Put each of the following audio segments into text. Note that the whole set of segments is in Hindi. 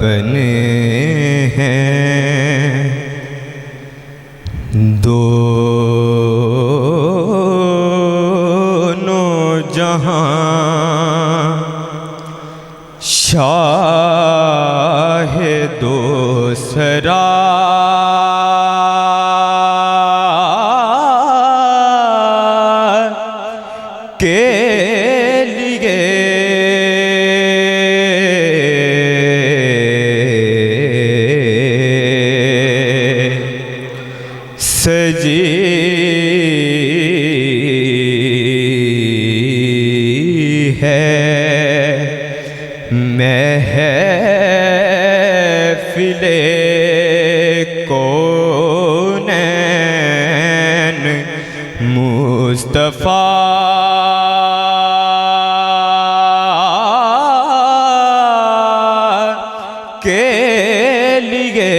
बने हैं दोनों जहां, शाह दूसरा के लिए सजी है महफिले कौनैन मुस्तफ़ा के लिए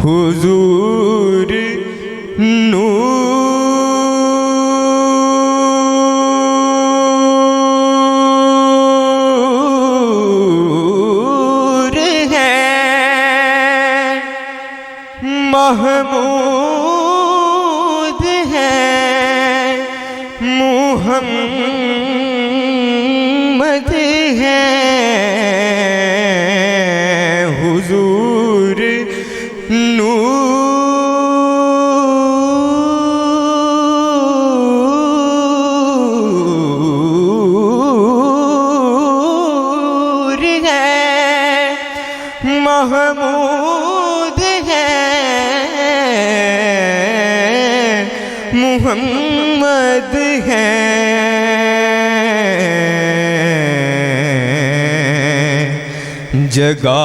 हुजूर नूर है, महमूद है, मुहम्मद है। हुजूर नूर है, महमूद है, मुहम्मद है। जगा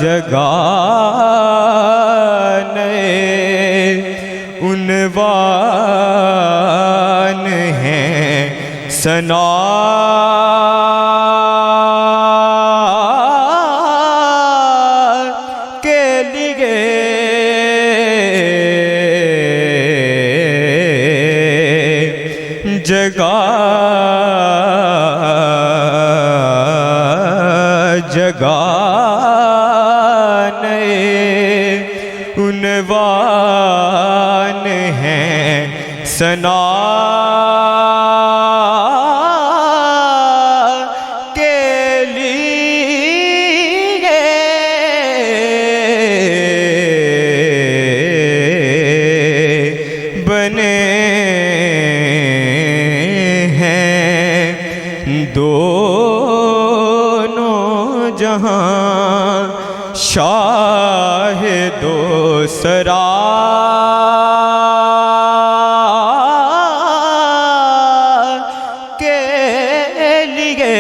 जगा नए उन्वान हैं सना के लिए जगा जगा नए उन्वान हैं सना के लिए बने हैं दोनों जहां, शाह दूसरा के लिए